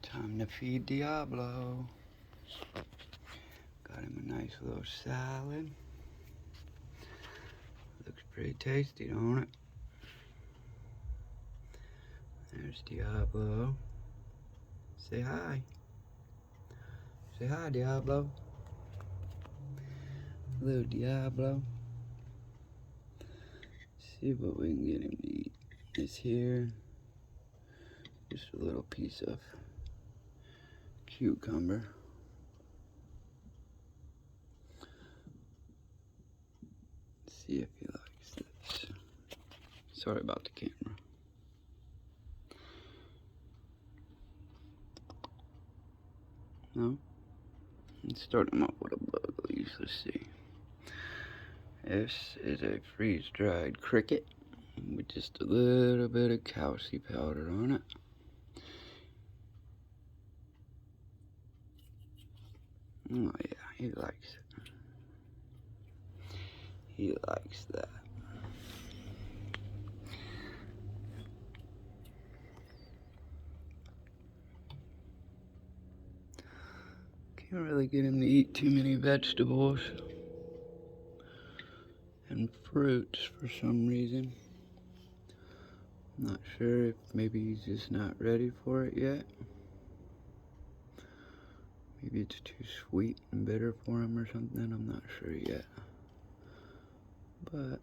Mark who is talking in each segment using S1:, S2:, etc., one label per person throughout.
S1: Time to feed Diablo. Got him a nice little salad. Looks pretty tasty, don't it? There's Diablo. Say hi. Say hi, Diablo. Little Diablo. See what we can get him to eat. It's here. Just a little piece of cucumber. See if he likes this. Sorry about the camera. No? Let's start him off with a bug leaf. Let's see. This is a freeze-dried cricket with just a little bit of calci powder on it. Oh yeah, he likes it. He likes that. Can't really get him to eat too many vegetables and fruits for some reason. Not sure if maybe he's just not ready for it yet. Maybe it's too sweet and bitter for him or something. I'm not sure yet. But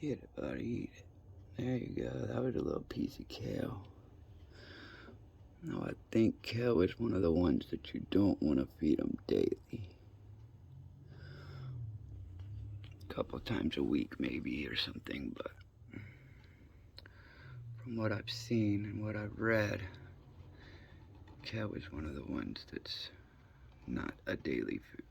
S1: get it, buddy, eat it. There you go. That was a little piece of kale. Now I think kale is one of the ones that you don't want to feed them daily. A couple times a week maybe or something, but from what I've seen and what I've read, kale is one of the ones that's not a daily food.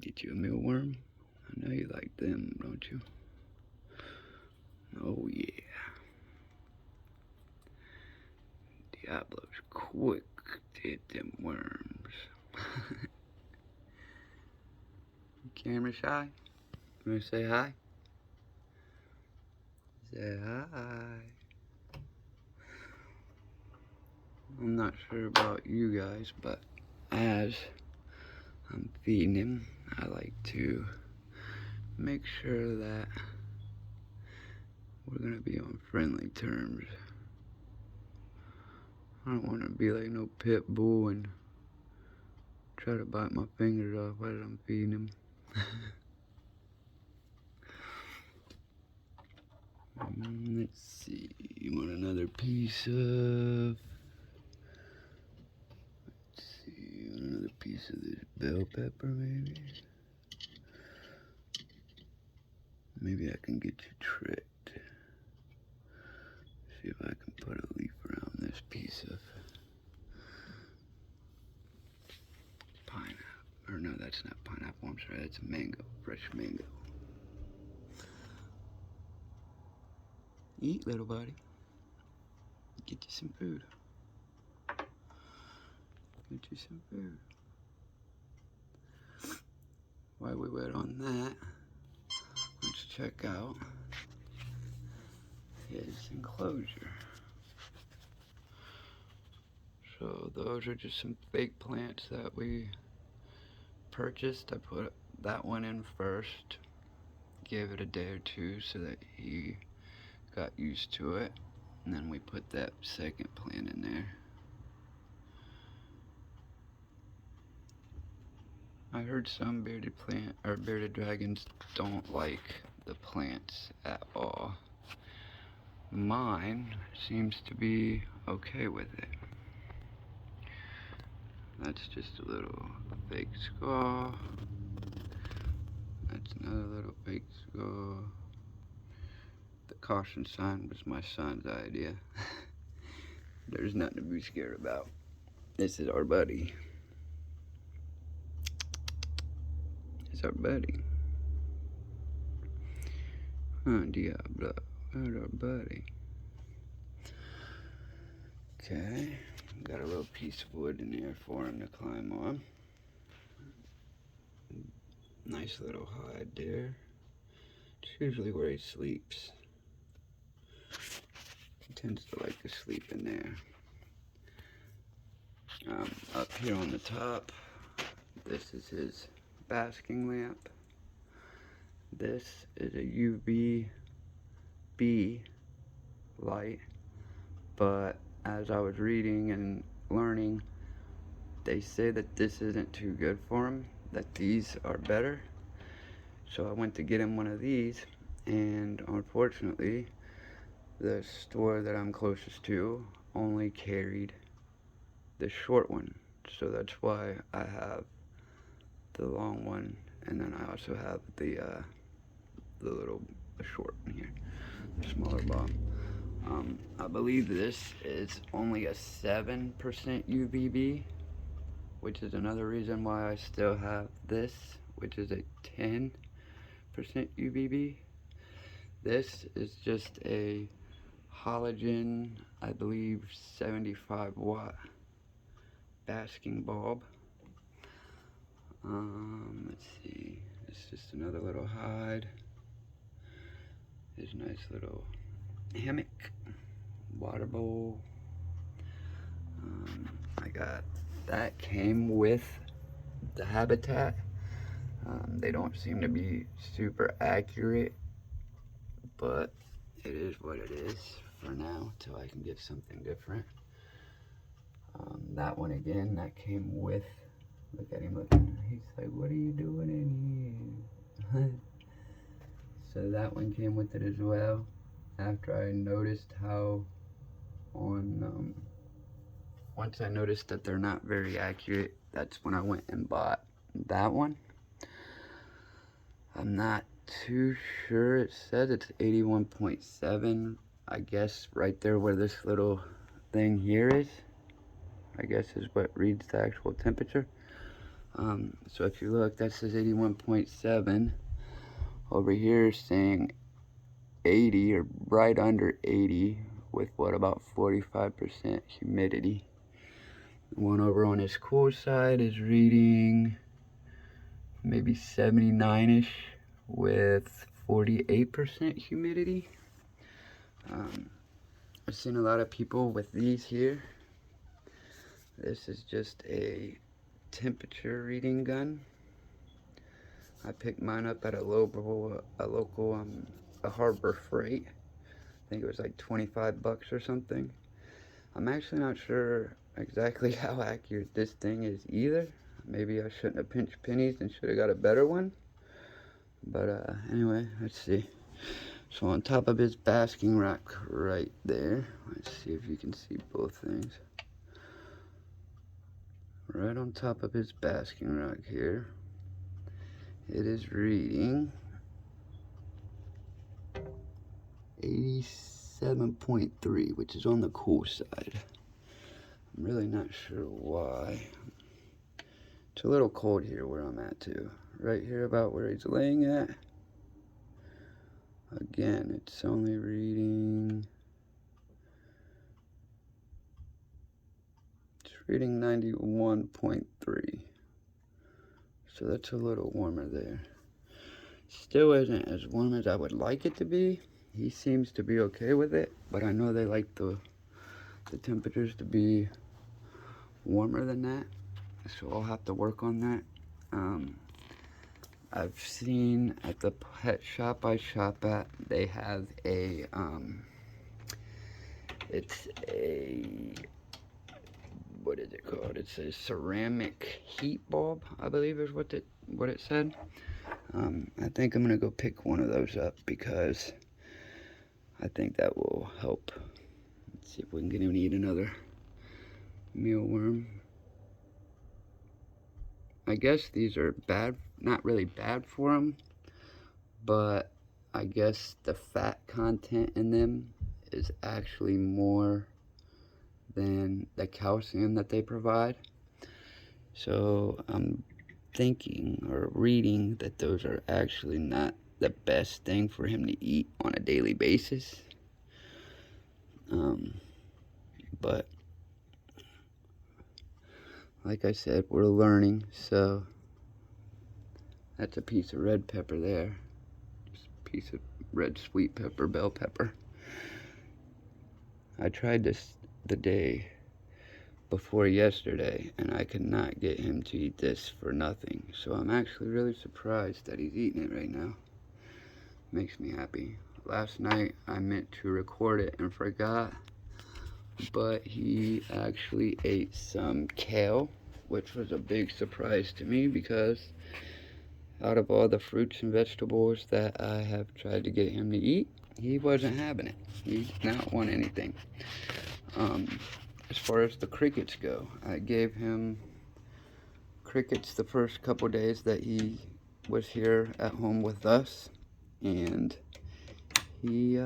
S1: Get you a mealworm? I know you like them, don't you? Oh yeah. Diablo's quick to hit them worms. Camera shy? You wanna say hi? Say hi. I'm not sure about you guys, but as I'm feeding him, I like to make sure that we're gonna be on friendly terms. I don't want to be like no pit bull and try to bite my fingers off while I'm feeding him. Let's see, you want another piece of, another piece of this bell pepper maybe? Maybe I can get you tricked. See if I can put a leaf around this piece of pineapple. Or no, that's not pineapple, I'm sorry, that's a mango, fresh mango. Eat, little buddy. Get you some food. Get you some food. While we wait on that, let's check out his enclosure. So those are just some fake plants that we purchased. I put that one in first, gave it a day or two so that he got used to it, and then we put that second plant in there. I heard some bearded dragons don't like the plants at all. Mine seems to be okay with it. That's just a little fake skull. That's another little fake skull. The caution sign was my son's idea. There's nothing to be scared about. This is our buddy. It's our buddy. Huh, Diablo. That's our buddy. Okay. Got a little piece of wood in there for him to climb on. nice little hide there. It's usually where he sleeps. He tends to like to sleep in there. Up here on the top, this is his basking lamp. This is a UVB light, but as I was reading and learning, they say that this isn't too good for him, that these are better. So I went to get him one of these, and unfortunately, the store that I'm closest to only carried the short one. So that's why I have the long one, and then I also have the little short one here, the smaller bomb. I believe this is only a 7% UVB, which is another reason why I still have this, which is a 10% UVB. This is just a halogen, I believe 75 watt basking bulb. Let's see, it's just another little hide. There's a nice little hammock, water bowl. I got that came with the habitat. They don't seem to be super accurate, but it is what it is for now till I can get something different. That one again, that came with, look at him looking, he's like, what are you doing in here? So that one came with it as well. After I noticed how once I noticed that they're not very accurate, that's when I went and bought that one. I'm not too sure, it says it's 81.7, I guess right there where this little thing here is, I guess is what reads the actual temperature. So if you look, that says 81.7. Over here is saying 80 or right under 80 with what, about 45% humidity. The one over on his cool side is reading maybe 79ish with 48% humidity. I've seen a lot of people with these here. This is just a temperature reading gun. I picked mine up at a local Harbor Freight. I think it was like 25 bucks or something. I'm actually not sure exactly how accurate this thing is either. Maybe I shouldn't have pinched pennies and should have got a better one. But anyway, let's see. So on top of his basking rack right there, let's see if you can see both things. Right on top of his basking rack here, it is reading 87.3, which is on the cool side. I'm really not sure why. It's a little cold here where I'm at too. Right here about where he's laying at. Again, it's only reading, it's reading 91.3. So that's a little warmer there. Still isn't as warm as I would like it to be. He seems to be okay with it, but I know they like the temperatures to be warmer than that. So I'll have to work on that. I've seen at the pet shop I shop at, they have a, it's a, what is it called? It's a ceramic heat bulb, I believe is what it said. I think I'm gonna go pick one of those up because I think that will help. Let's see if we can get him to eat another mealworm. I guess these are bad, not really bad for them, but I guess the fat content in them is actually more than the calcium that they provide. So I'm thinking or reading that those are actually not the best thing for him to eat on a daily basis. But like I said, we're learning, so That's a piece of red pepper there. Just a piece of red sweet pepper, bell pepper. I tried this the day before yesterday, and I could not get him to eat this for nothing. So I'm actually really surprised that he's eating it right now. Makes me happy. Last night I meant to record it and forgot, but he actually ate some kale, which was a big surprise to me because out of all the fruits and vegetables that I have tried to get him to eat, he wasn't having it. He did not want anything. As far as the crickets go, I gave him crickets the first couple days that he was here at home with us, and he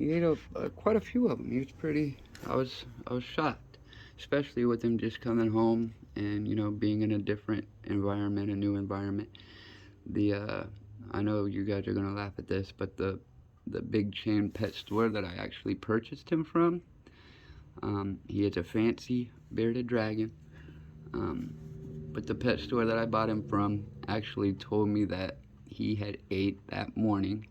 S1: ate quite a few of them. He was pretty. I was shocked, especially with him just coming home and being in a different environment, a new environment. I know you guys are gonna laugh at this, but the big chain pet store that I actually purchased him from. He is a fancy bearded dragon, but the pet store that I bought him from actually told me that he had ate that morning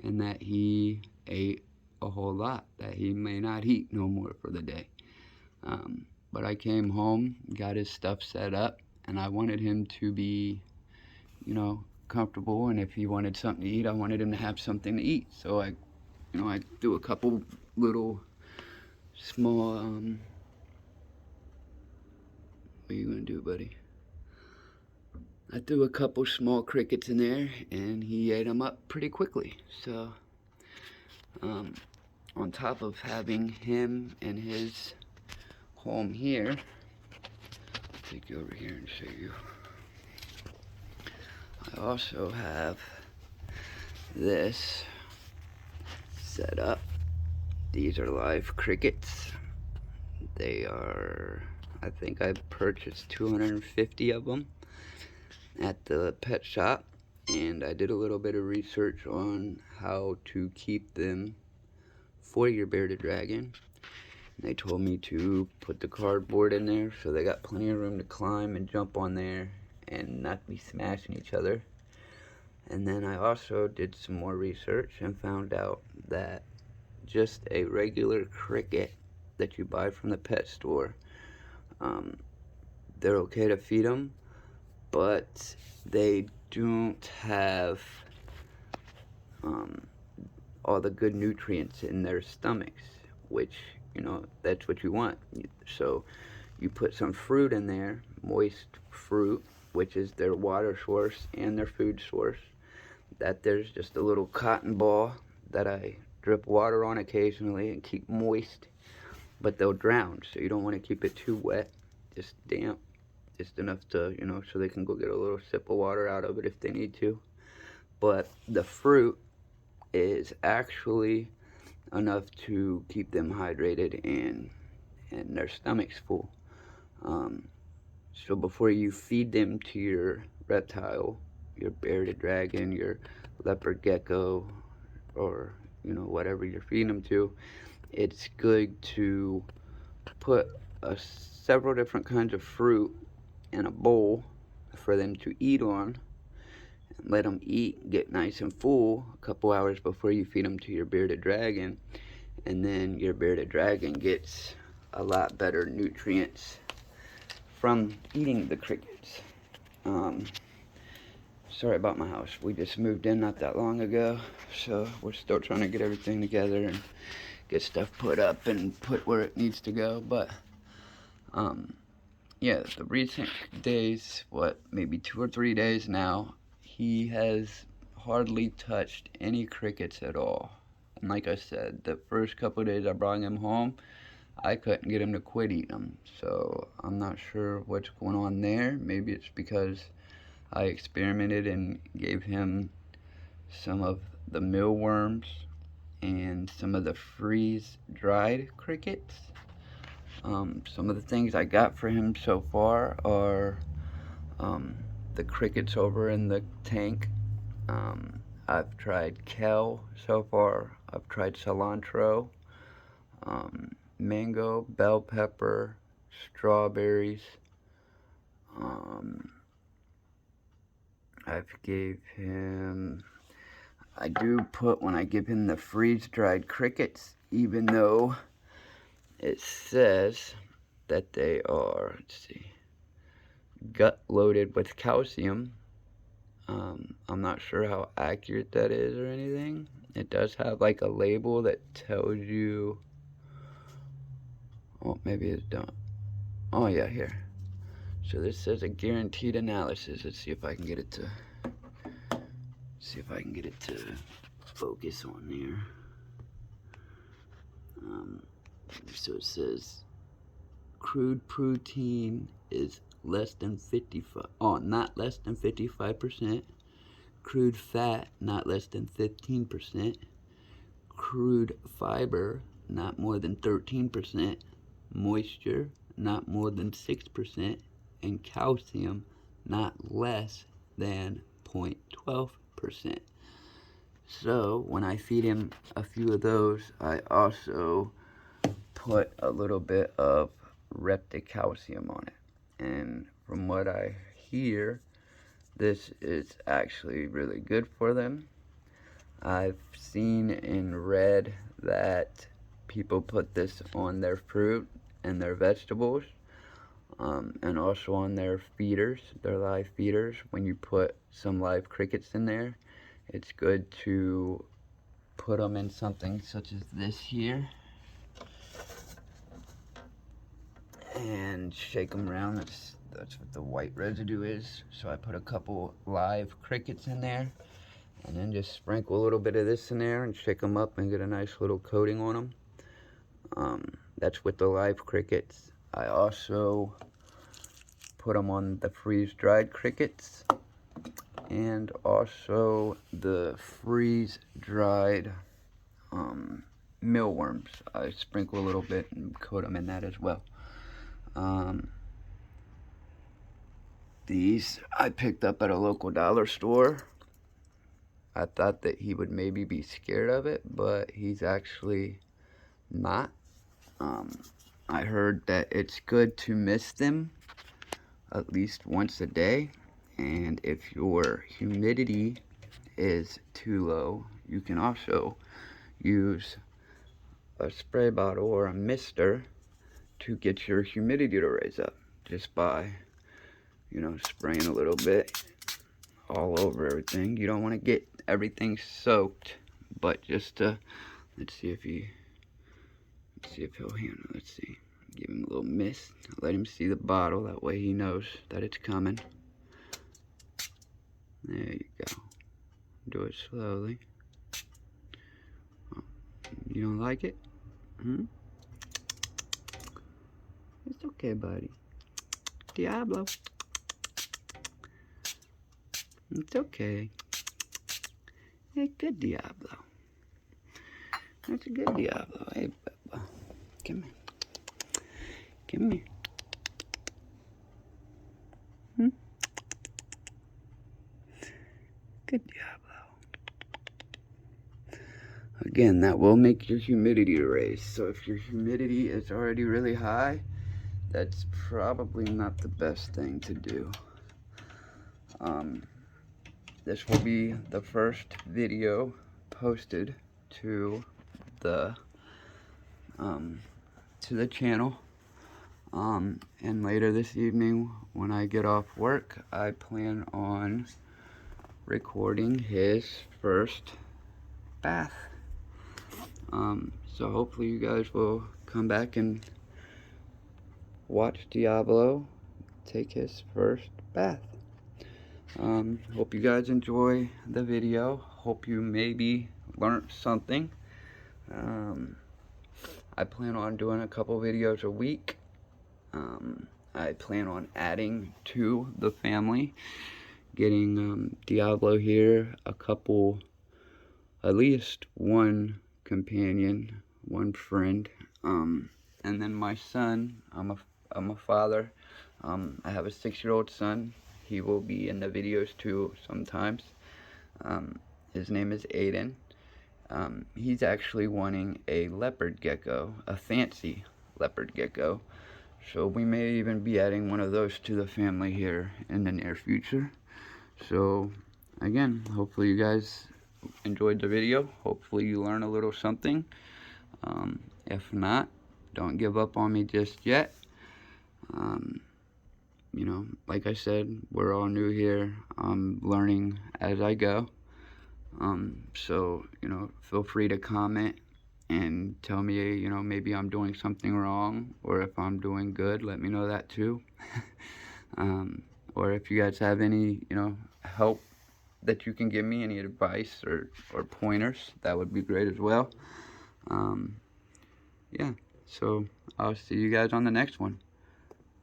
S1: and that he ate a whole lot, that he may not eat no more for the day. But I came home, got his stuff set up, and I wanted him to be, comfortable, and if he wanted something to eat, I wanted him to have something to eat. So I threw a couple little small, what are you gonna do, buddy? I threw a couple small crickets in there, and he ate them up pretty quickly. So, on top of having him and his home here, I'll take you over here and show you. I also have this set up. These are live crickets. They are, I think I purchased 250 of them at the pet shop, and I did a little bit of research on how to keep them for your bearded dragon. They told me to put the cardboard in there so they got plenty of room to climb and jump on there and not be smashing each other. And then I also did some more research and found out that just a regular cricket that you buy from the pet store, they're okay to feed them, but they don't have all the good nutrients in their stomachs, which that's what you want. So you put some fruit in there, moist fruit, which is their water source and their food source. That there's just a little cotton ball that I drip water on occasionally and keep moist, but they'll drown, so you don't want to keep it too wet, just damp, just enough to, so they can go get a little sip of water out of it if they need to. But the fruit is actually enough to keep them hydrated and their stomachs full. So before you feed them to your reptile, your bearded dragon, your leopard gecko, or whatever you're feeding them to, it's good to put several different kinds of fruit in a bowl for them to eat on, and let them eat, get nice and full a couple hours before you feed them to your bearded dragon, and then your bearded dragon gets a lot better nutrients from eating the crickets. Sorry about my house. We just moved in not that long ago, so we're still trying to get everything together and get stuff put up and put where it needs to go. But yeah, the recent days, maybe 2 or 3 days now, he has hardly touched any crickets at all. And like I said, the first couple of days I brought him home, I couldn't get him to quit eating them. So I'm not sure what's going on there. Maybe it's because I experimented and gave him some of the mealworms and some of the freeze-dried crickets. Some of the things I got for him so far are the crickets over in the tank. I've tried kale so far. I've tried cilantro, mango, bell pepper, strawberries, I've gave him, I do put, when I give him the freeze-dried crickets, even though it says that they are, let's see, gut loaded with calcium. I'm not sure how accurate that is or anything. It does have like a label that tells you, oh, maybe it don't. Oh yeah, here. So this says a guaranteed analysis. Let's see if I can get it to, focus on there. So it says crude protein is less than 55, not less than 55%. Crude fat, not less than 15%. Crude fiber, not more than 13%. Moisture, not more than 6%. And calcium, not less than 0.12%. So when I feed him a few of those, I also put a little bit of calcium on it. And from what I hear, this is actually really good for them. I've seen and read that people put this on their fruit and their vegetables, and also on their feeders, their live feeders. When you put some live crickets in there, it's good to put them in something such as this here and shake them around. That's what the white residue is. So I put a couple live crickets in there, and then just sprinkle a little bit of this in there and shake them up and get a nice little coating on them. That's with the live crickets. I also put them on the freeze-dried crickets and also the freeze-dried mealworms. I sprinkle a little bit and coat them in that as well. These I picked up at a local dollar store. I thought that he would maybe be scared of it, but he's actually not. I heard that it's good to mist them at least once a day, and if your humidity is too low, you can also use a spray bottle or a mister to get your humidity to raise up, just by, you know, spraying a little bit all over everything. You don't want to get everything soaked, but just to, let's see if he'll handle it. Let's see. Give him a little mist. Let him see the bottle. That way he knows that it's coming. There you go. Do it slowly. Oh, you don't like it? It's okay, buddy. Diablo. It's okay. Hey, good Diablo. That's a good Diablo. Hey, Bubba. Come here. Come here. Good Diablo. Again, that will make your humidity raise. So if your humidity is already really high, that's probably not the best thing to do. This will be the first video posted to the channel. And later this evening, when I get off work, I plan on recording his first bath. So hopefully you guys will come back and watch Diablo take his first bath. Hope you guys enjoy the video. Hope you maybe learned something. I plan on doing a couple videos a week. I plan on adding to the family, getting Diablo here, at least one companion, one friend, and then my son. I'm a father. I have a 6-year-old son. He will be in the videos too sometimes. His name is Aiden. He's actually wanting a leopard gecko, a fancy leopard gecko. So we may even be adding one of those to the family here in the near future. So again, hopefully you guys enjoyed the video. Hopefully you learn a little something. If not, don't give up on me just yet. Um, you know, like I said, we're all new here. I'm learning as I go. So, you know, feel free to comment and tell me, you know, maybe I'm doing something wrong, or if I'm doing good, let me know that too. um, or if you guys have any, you know, help that you can give me, any advice or pointers, that would be great as well. Um, yeah, so I'll see you guys on the next one.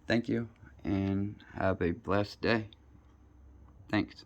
S1: Thank you, and have a blessed day. Thanks.